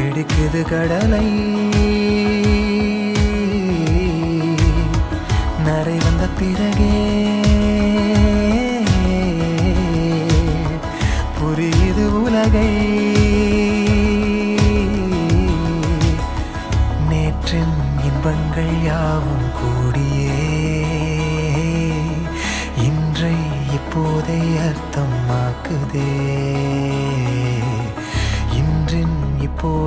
வெடிக்குது கடலை நரை வந்த பிறகே புரியுது உலகை நேற்றின் இன்பங்கள் யாவும் கூடியே இன்றை இப்போதை அர்த்தமாக்குதே